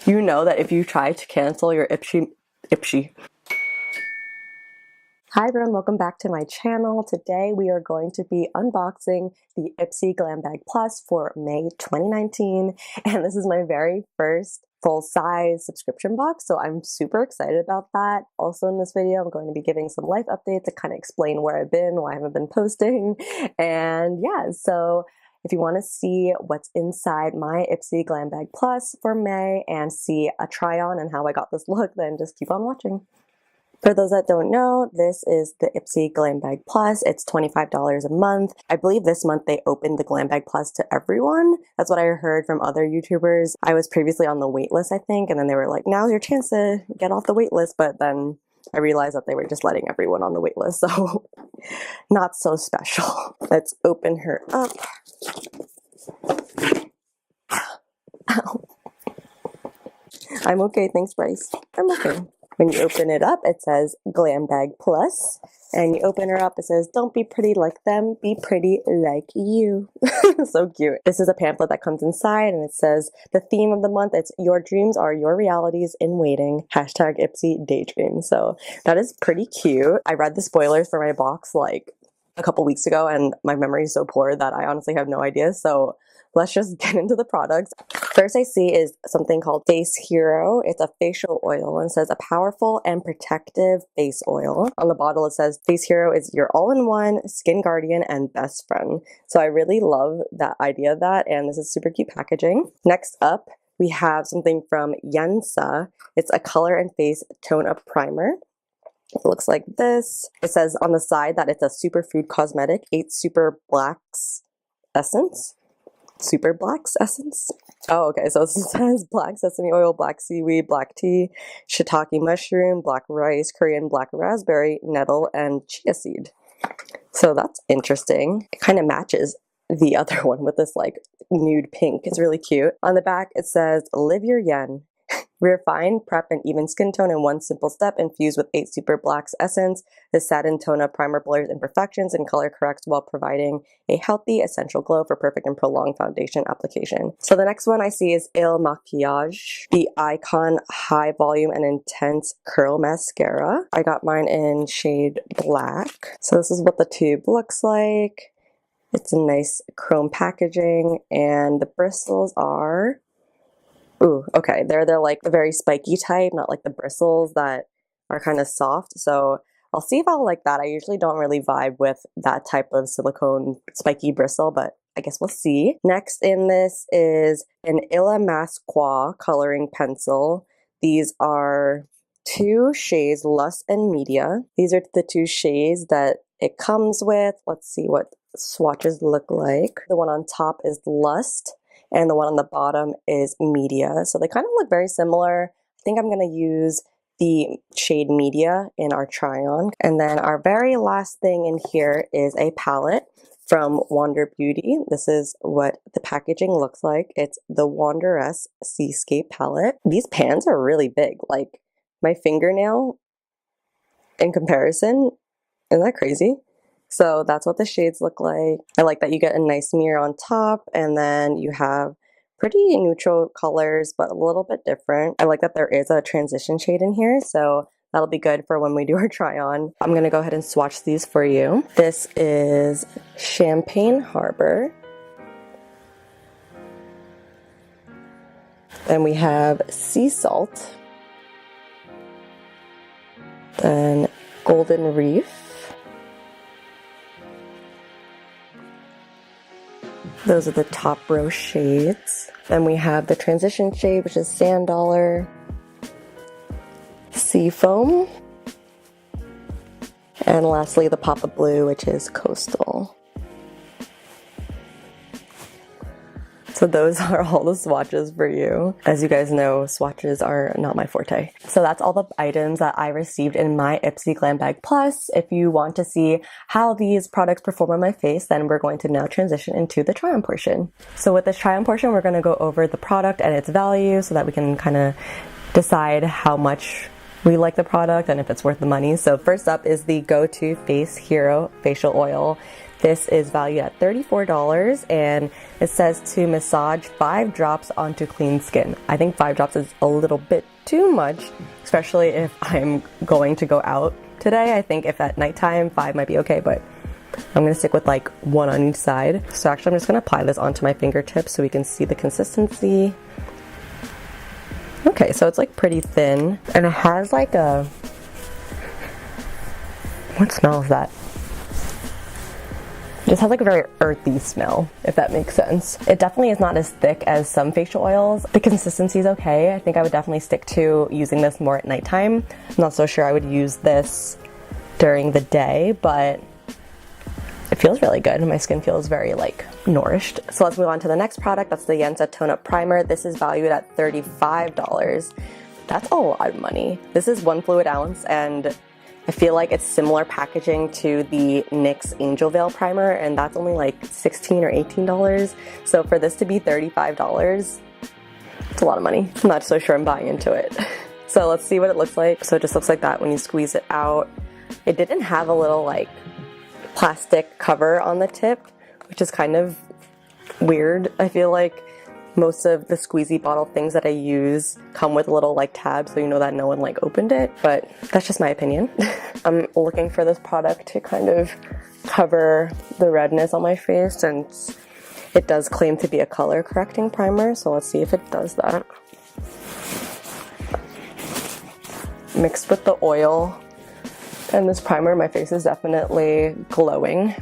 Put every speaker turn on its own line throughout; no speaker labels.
You know that if you try to cancel your IPSY. Hi everyone, welcome back to my channel. Today we are going to be unboxing the IPSY Glam Bag Plus for May 2019, and this is my very first full-size subscription box, so I'm super excited about that. Also in this video, I'm going to be giving some life updates to kind of explain where I've been, why I haven't been posting, and yeah, so if you want to see what's inside my IPSY Glam Bag Plus for May and see a try-on and how I got this look, then just keep on watching. For those that don't know, this is the IPSY Glam Bag Plus. It's $25 a month. I believe this month they opened the Glam Bag Plus to everyone. That's what I heard from other YouTubers. I was previously on the wait list, I think, and then they were like, now's your chance to get off the wait list, but then I realized that they were just letting everyone on the wait list, so not so special. Let's open her up. Ow. I'm okay, thanks Bryce. I'm okay. When you open it up, it says Glam Bag Plus, and you open her up, it says, don't be pretty like them, be pretty like you. So cute. This is a pamphlet that comes inside, and it says, the theme of the month, it's your dreams are your realities in waiting, hashtag IPSY Daydream. So that is pretty cute. I read the spoilers for my box like a couple weeks ago, and my memory is so poor that I honestly have no idea, so let's just get into the products. First I see is something called Face Hero. It's a facial oil and says a powerful and protective face oil. On the bottle it says Face Hero is your all-in-one skin guardian and best friend. So I really love that idea of that, and this is super cute packaging. Next up we have something from Yensa. It's a color and face tone-up primer. It looks like this. It says on the side that it's a superfood cosmetic, 8 Super Blacks Essence. Super Blacks Essence? Oh, okay, so it says black sesame oil, black seaweed, black tea, shiitake mushroom, black rice, Korean black raspberry, nettle, and chia seed. So that's interesting. It kind of matches the other one with this like nude pink. It's really cute. On the back it says, live your yen. Refine, prep, and even skin tone in one simple step, infused with 8 Super Blacks Essence. The satin tone-up primer blurs imperfections and color corrects while providing a healthy, essential glow for perfect and prolonged foundation application. So the next one I see is Il Maquillage, the Icon High Volume and Intense Curl Mascara. I got mine in shade black. So this is what the tube looks like. It's a nice chrome packaging, and the bristles are... Ooh, okay, they're like the very spiky type, not like the bristles that are kind of soft. So I'll see if I'll like that. I usually don't really vibe with that type of silicone spiky bristle, but I guess we'll see. Next in this is an Illamasqua coloring pencil. These are 2 shades, Lust and Media. These are the 2 shades that it comes with. Let's see what swatches look like. The one on top is Lust, and the one on the bottom is Media. So they kind of look very similar. I think I'm going to use the shade Media in our try-on. And then our very last thing in here is a palette from Wander Beauty. This is what the packaging looks like. It's the Wanderess Seascape palette. These pans are really big. Like my fingernail in comparison. Isn't that crazy? So that's what the shades look like. I like that you get a nice mirror on top, and then you have pretty neutral colors, but a little bit different. I like that there is a transition shade in here, so that'll be good for when we do our try on. I'm gonna go ahead and swatch these for you. This is Champagne Harbor. Then we have Sea Salt. Then Golden Reef. Those are the top row shades. Then we have the transition shade, which is Sand Dollar, Seafoam, and lastly the Pop of Blue, which is Coastal. So those are all the swatches for you. As you guys know, swatches are not my forte. So that's all the items that I received in my IPSY Glam Bag Plus. If you want to see how these products perform on my face, then we're going to now transition into the try-on portion. So with this try-on portion, we're going to go over the product and its value so that we can kind of decide how much we like the product and if it's worth the money. So first up is the Go-To Face Hero Facial Oil. This is valued at $34 and it says to massage 5 drops onto clean skin. I think 5 drops is a little bit too much, especially if I'm going to go out today. I think if at nighttime 5 might be okay, but I'm gonna stick with like 1 on each side. So actually I'm just gonna apply this onto my fingertips so we can see the consistency. Okay, so it's like pretty thin and it has like a, what smell is that? It just has like a very earthy smell, if that makes sense. It definitely is not as thick as some facial oils. The consistency is okay. I think I would definitely stick to using this more at nighttime. I'm not so sure I would use this during the day, but it feels really good. My skin feels very like nourished. So let's move on to the next product. That's the Yensa Tone Up Primer. This is valued at $35. That's a lot of money. This is 1 fluid ounce and I feel like it's similar packaging to the NYX Angel Veil Primer and that's only like $16 or $18. So for this to be $35, it's a lot of money. I'm not so sure I'm buying into it. So let's see what it looks like. So it just looks like that when you squeeze it out. It didn't have a little like plastic cover on the tip, which is kind of weird. I feel like most of the squeezy bottle things that I use come with a little like tab so you know that no one like opened it, but that's just my opinion. I'm looking for this product to kind of cover the redness on my face since it does claim to be a color correcting primer, so let's see if it does that. Mixed with the oil and this primer, my face is definitely glowing,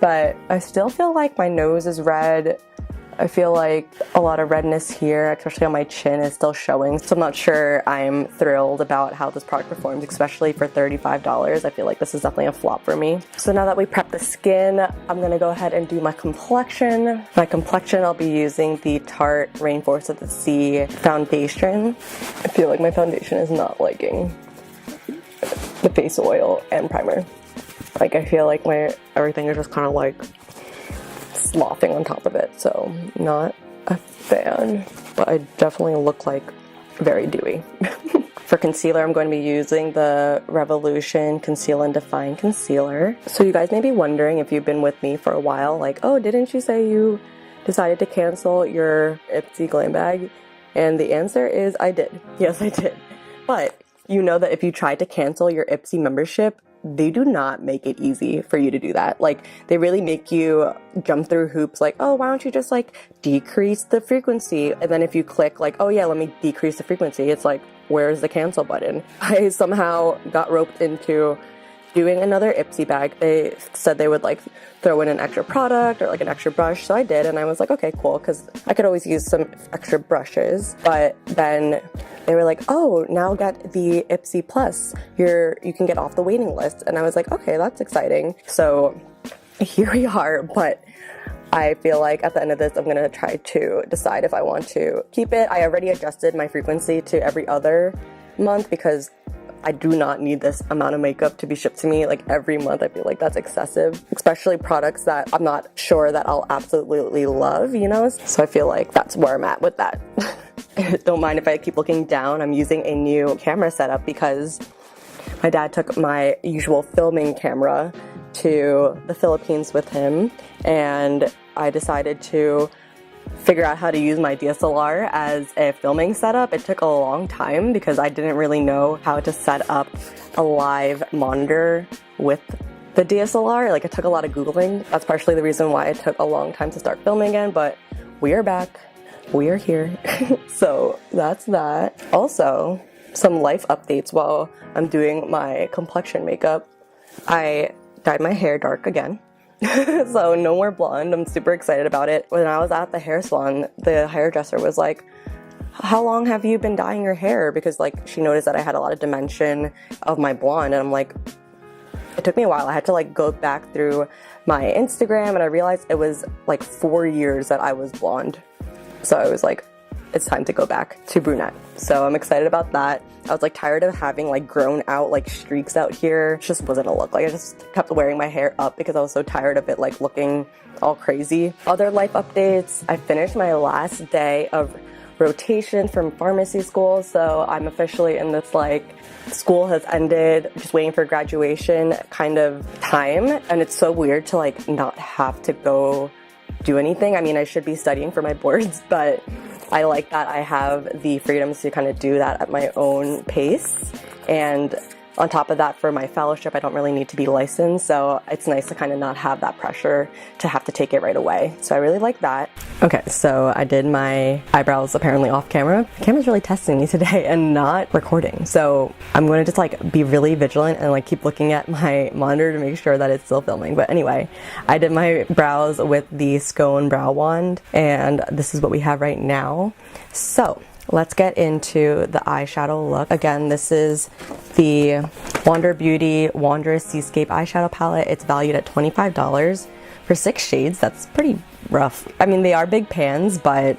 but I still feel like my nose is red. I feel like a lot of redness here, especially on my chin, is still showing. So I'm not sure I'm thrilled about how this product performs, especially for $35. I feel like this is definitely a flop for me. So now that we prep the skin, I'm gonna go ahead and do my complexion. My complexion, I'll be using the Tarte Rainforest of the Sea foundation. I feel like my foundation is not liking the face oil and primer. Like I feel like everything is just kind of like sloughing on top of it, so not a fan, but I definitely look like very dewy. For concealer, I'm going to be using the Revolution Conceal and Define Concealer. So you guys may be wondering, if you've been with me for a while, like, oh, didn't you say you decided to cancel your IPSY Glam bag? And the answer is I did. Yes, I did. But you know that if you try to cancel your IPSY membership, they do not make it easy for you to do that. Like, they really make you jump through hoops like, oh, why don't you just like decrease the frequency? And then if you click like, oh yeah, let me decrease the frequency, it's like, where's the cancel button? I somehow got roped into doing another IPSY bag. They said they would like throw in an extra product or like an extra brush, so I did, and I was like, okay, cool, because I could always use some extra brushes. But then they were like, oh, now get the IPSY Plus. You can get off the waiting list. And I was like, okay, that's exciting. So here we are, but I feel like at the end of this, I'm gonna try to decide if I want to keep it. I already adjusted my frequency to every other month because I do not need this amount of makeup to be shipped to me like every month. I feel like that's excessive, especially products that I'm not sure that I'll absolutely love, you know? So I feel like that's where I'm at with that. Don't mind if I keep looking down. I'm using a new camera setup because my dad took my usual filming camera to the Philippines with him, and I decided to figure out how to use my DSLR as a filming setup. It took a long time because I didn't really know how to set up a live monitor with the DSLR. Like, it took a lot of Googling. That's partially the reason why it took a long time to start filming again, but we are back. We are here. So that's that. Also, some life updates while I'm doing my complexion makeup. I dyed my hair dark again. So no more blonde. I'm super excited about it. When I was at the hair salon, the hairdresser was like, how long have you been dyeing your hair? Because like she noticed that I had a lot of dimension of my blonde, and I'm like, it took me a while. I had to like go back through my Instagram and I realized it was like 4 years that I was blonde. So I was like, it's time to go back to brunette. So I'm excited about that. I was like tired of having like grown out like streaks out here. It just wasn't a look. Like, I just kept wearing my hair up because I was so tired of it like looking all crazy. Other life updates. I finished my last day of rotation from pharmacy school, so I'm officially in this like school has ended, just waiting for graduation kind of time, and it's so weird to like not have to go do anything. I mean, I should be studying for my boards, but I like that I have the freedoms to kind of do that at my own pace. And on top of that, for my fellowship, I don't really need to be licensed, so it's nice to kind of not have that pressure to have to take it right away. So I really like that. Okay, so I did my eyebrows apparently off camera. The camera's really testing me today and not recording. So I'm going to just like be really vigilant and like keep looking at my monitor to make sure that it's still filming. But anyway, I did my brows with the Scone Brow Wand, and this is what we have right now. So let's get into the eyeshadow look. Again, this is the Wander Beauty Wanderous Seascape eyeshadow palette. It's valued at $25 for 6 shades. That's pretty rough. I mean, they are big pans, but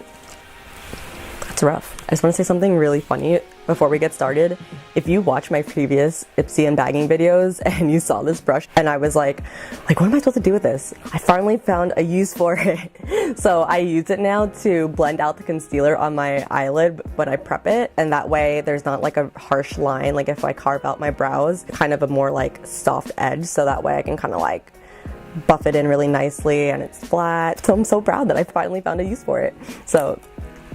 that's rough. I just want to say something really funny before we get started. If you watch my previous IPSY and bagging videos and you saw this brush and I was like, what am I supposed to do with this? I finally found a use for it. So I use it now to blend out the concealer on my eyelid, but I prep it, and that way there's not like a harsh line. Like if I carve out my brows, kind of a more like soft edge, so that way I can kind of like buff it in really nicely and it's flat. So I'm so proud that I finally found a use for it. So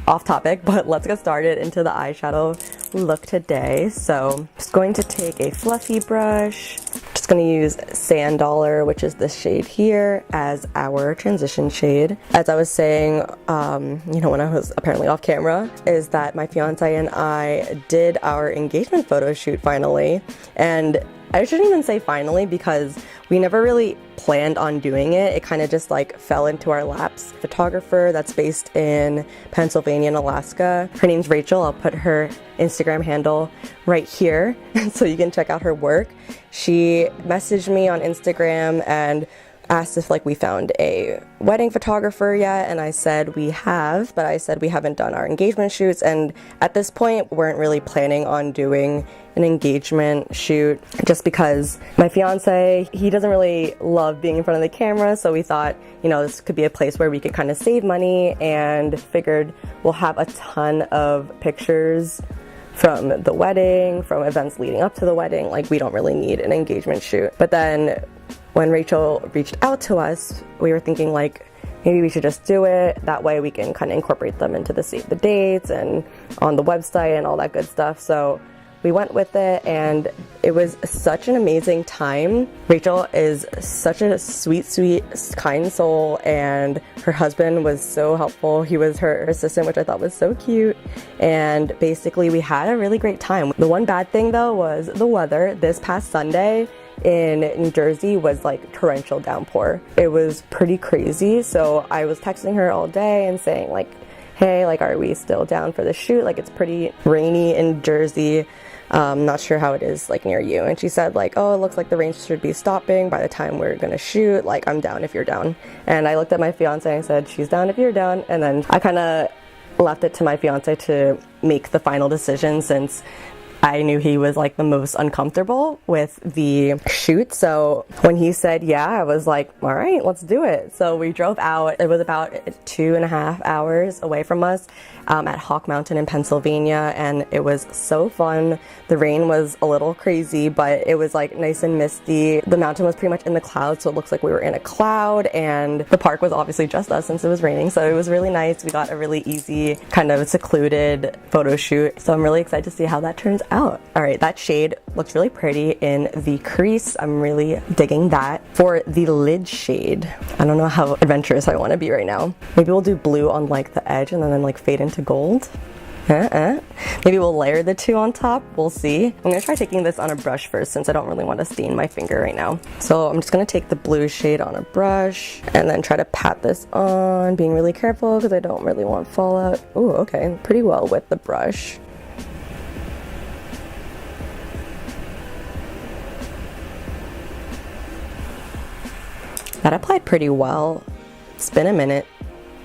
off topic, but let's get started into the eyeshadow look today. So I'm just going to take a fluffy brush. Just going to use Sand Dollar, which is this shade here, as our transition shade. As I was saying, you know, when I was apparently off camera, is that my fiance and I did our engagement photo shoot finally. And I shouldn't even say finally, because we never really planned on doing it. It kind of just like fell into our laps. Photographer that's based in Pennsylvania and Alaska. Her name's Rachel. I'll put her Instagram handle right here so you can check out her work. She messaged me on Instagram and asked if like we found a wedding photographer yet, and I said we have, but I said we haven't done our engagement shoots, and at this point weren't really planning on doing an engagement shoot just because my fiance, he doesn't really love being in front of the camera, so we thought, you know, this could be a place where we could kind of save money, and figured we'll have a ton of pictures from the wedding, from events leading up to the wedding. Like, we don't really need an engagement shoot. But then when Rachel reached out to us, we were thinking like, maybe we should just do it. That way we can kind of incorporate them into the save the dates and on the website and all that good stuff. So we went with it, and it was such an amazing time. Rachel is such a sweet, sweet, kind soul, and her husband was so helpful. He was her assistant, which I thought was so cute, and basically we had a really great time. The one bad thing though was the weather. This past Sunday in New Jersey was like torrential downpour. It was pretty crazy, so I was texting her all day and saying like, hey, like, are we still down for the shoot? Like, it's pretty rainy in Jersey. Not sure how it is like near you. And she said like, oh, it looks like the rain should be stopping by the time we're gonna shoot. Like, I'm down if you're down. And I looked at my fiance and said, she's down if you're down. And then I kind of left it to my fiance to make the final decision, since I knew he was like the most uncomfortable with the shoot. So when he said yeah, I was like, all right, let's do it. So we drove out. It was about 2.5 hours away from us, at Hawk Mountain in Pennsylvania, and it was so fun. The rain was a little crazy, but it was like nice and misty. The mountain was pretty much in the clouds, so it looks like we were in a cloud, and the park was obviously just us since it was raining, so it was really nice. We got a really easy, kind of secluded photo shoot, so I'm really excited to see how that turns out. All right, that shade looks really pretty in the crease. I'm really digging that. For the lid shade, I don't know how adventurous I want to be right now. Maybe we'll do blue on like the edge and then like fade into gold. Maybe we'll layer the two on top. We'll see. I'm gonna try taking this on a brush first, since I don't really want to stain my finger right now. So I'm just gonna take the blue shade on a brush and then try to pat this on, being really careful because I don't really want fallout. Ooh, okay, pretty well with the brush. That applied pretty well. It's been a minute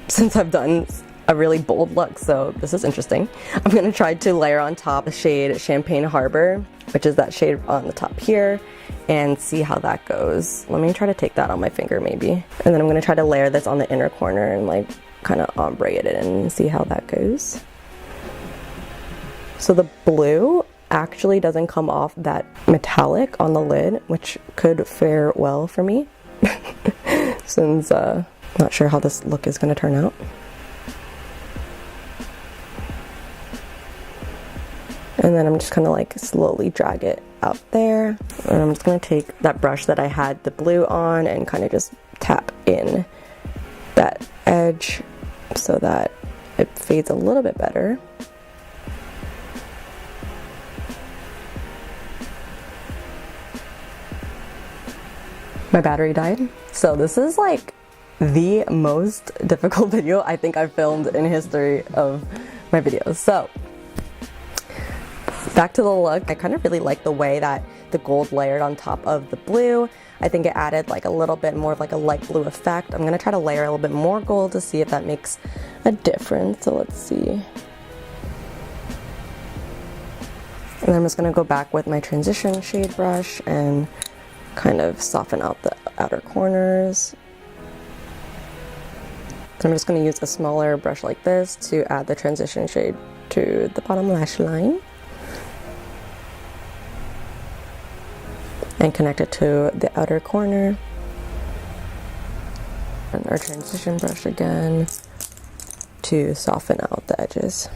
since I've done a really bold look, so this is interesting. I'm gonna try to layer on top the shade Champagne Harbor, which is that shade on the top here, and see how that goes. Let me try to take that on my finger maybe. And then I'm gonna try to layer this on the inner corner and like kind of ombre it in and see how that goes. So the blue actually doesn't come off that metallic on the lid, which could fare well for me since not sure how this look is going to turn out. And then I'm just kind of like slowly drag it out there. And I'm just going to take that brush that I had the blue on and kind of just tap in that edge so that it fades a little bit better. My battery died. So this is like the most difficult video I think I've filmed in history of my videos. So back to the look. I kind of really like the way that the gold layered on top of the blue. I think it added like a little bit more of like a light blue effect. I'm gonna try to layer a little bit more gold to see if that makes a difference. So let's see. And then I'm just gonna go back with my transition shade brush and kind of soften out the outer corners. And I'm just going to use a smaller brush like this to add the transition shade to the bottom lash line and connect it to the outer corner. And our transition brush again to soften out the edges.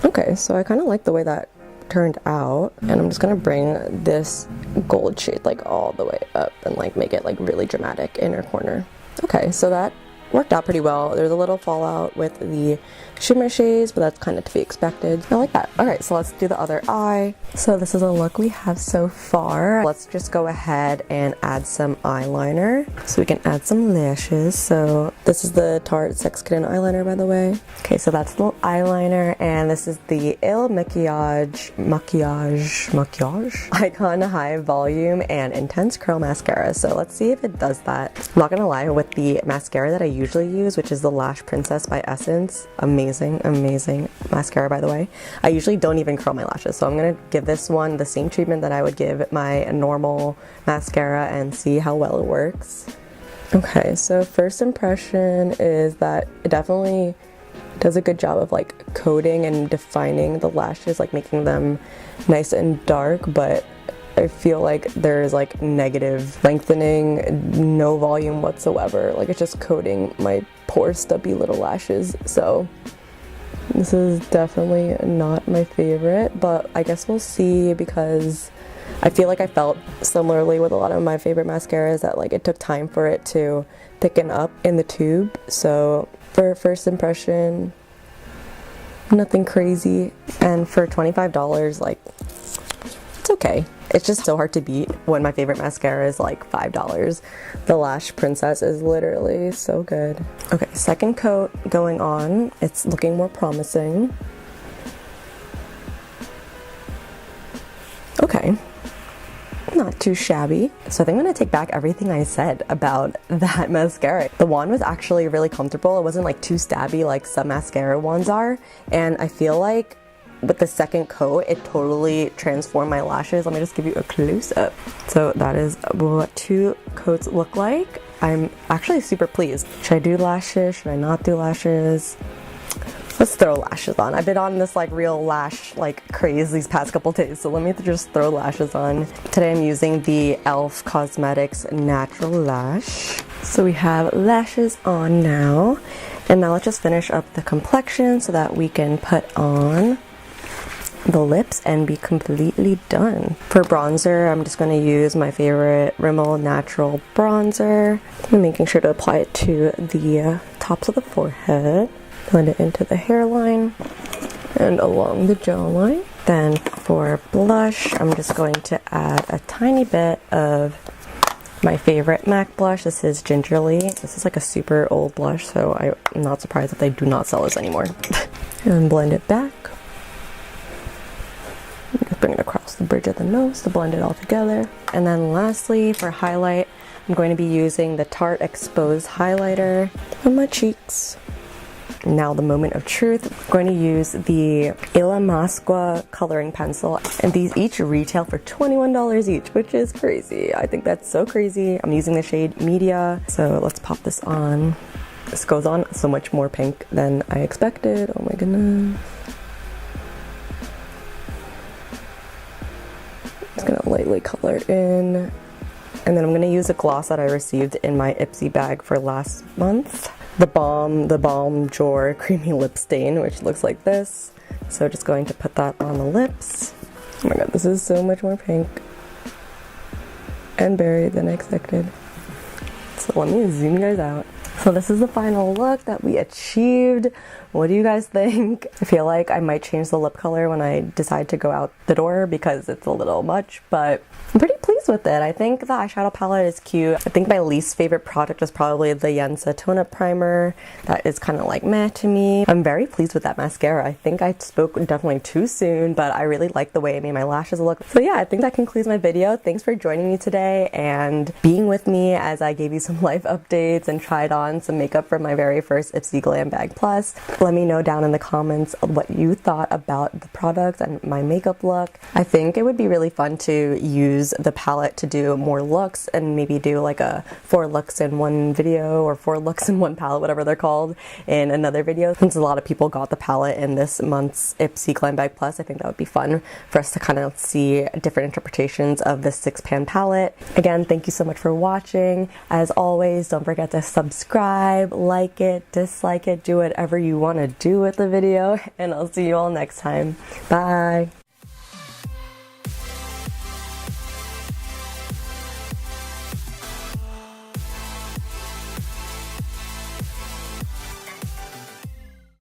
Okay, so I kind of like the way that turned out, and I'm just gonna bring this gold shade like all the way up and like make it like really dramatic inner corner. Okay, so that worked out pretty well. There's a little fallout with the shimmer shades, but that's kind of to be expected. I like that. All right, so let's do the other eye. So this is a look we have so far. Let's just go ahead and add some eyeliner so we can add some lashes. So this is the Tarte Sex Kitten eyeliner, by the way. Okay, so that's the eyeliner, and this is the Il Makiage Icon High Volume and Intense Curl Mascara. So let's see if it does that. I'm not gonna lie, with the mascara that I usually use, which is the Lash Princess by Essence, amazing mascara, by the way. I usually don't even curl my lashes, so I'm gonna give this one the same treatment that I would give my normal mascara and see how well it works. Okay, so first impression is that it definitely does a good job of like coating and defining the lashes, like making them nice and dark, but I feel like there's like negative lengthening, no volume whatsoever. Like it's just coating my poor stubby little lashes. So this is definitely not my favorite, but I guess we'll see, because I feel like I felt similarly with a lot of my favorite mascaras that like it took time for it to thicken up in the tube. So for first impression, nothing crazy. And for $25, like, it's okay. It's just so hard to beat when my favorite mascara is like $5. The Lash Princess is literally so good. Okay, second coat going on. It's looking more promising. Okay, not too shabby. So I think I'm gonna take back everything I said about that mascara. The wand was actually really comfortable. It wasn't like too stabby like some mascara wands are. And I feel like with the second coat, it totally transformed my lashes. Let me just give you a close up. So that is what 2 coats look like. I'm actually super pleased. Should I do lashes? Should I not do lashes? Let's throw lashes on. I've been on this like real lash like craze these past couple days, so let me just throw lashes on. Today I'm using the e.l.f. Cosmetics Natural Lash. So we have lashes on now. And now let's just finish up the complexion so that we can put on the lips and be completely done. For bronzer, I'm just going to use my favorite Rimmel Natural Bronzer. I'm making sure to apply it to the tops of the forehead. Blend it into the hairline and along the jawline. Then for blush, I'm just going to add a tiny bit of my favorite MAC blush. This is Gingerly. This is like a super old blush, so I'm not surprised that they do not sell this anymore. And blend it back. Just bring it across the bridge of the nose to blend it all together. And then lastly, for highlight, I'm going to be using the Tarte Expose highlighter on my cheeks. Now the moment of truth, I'm going to use the Illamasqua coloring pencil, and these each retail for $21 each, which is crazy. I think that's so crazy. I'm using the shade Media, so let's pop this on. This goes on so much more pink than I expected. Oh my goodness. Just gonna lightly color it in. And then I'm gonna use a gloss that I received in my IPSY bag for last month. The Balm Jour Creamy Lip Stain, which looks like this. So just going to put that on the lips. Oh my god, this is so much more pink and berry than I expected. So let me zoom you guys out. So this is the final look that we achieved. What do you guys think? I feel like I might change the lip color when I decide to go out the door because it's a little much, but I'm pretty pleased with it. I think the eyeshadow palette is cute. I think my least favorite product is probably the Yensa Tone Up Primer. That is kind of like meh to me. I'm very pleased with that mascara. I think I spoke definitely too soon, but I really like the way it made my lashes look. So yeah, I think that concludes my video. Thanks for joining me today and being with me as I gave you some life updates and tried on some makeup for my very first IPSY Glam Bag Plus. Let me know down in the comments what you thought about the product and my makeup look. I think it would be really fun to use the palette to do more looks and maybe do like a 4 looks in one video or 4 looks in one palette, whatever they're called, in another video. Since a lot of people got the palette in this month's IPSY Glam Bag Plus, I think that would be fun for us to kind of see different interpretations of this 6-pan palette. Again, thank you so much for watching. As always, don't forget to subscribe, like it, dislike it, do whatever you want to do with the video, and I'll see you all next time. Bye!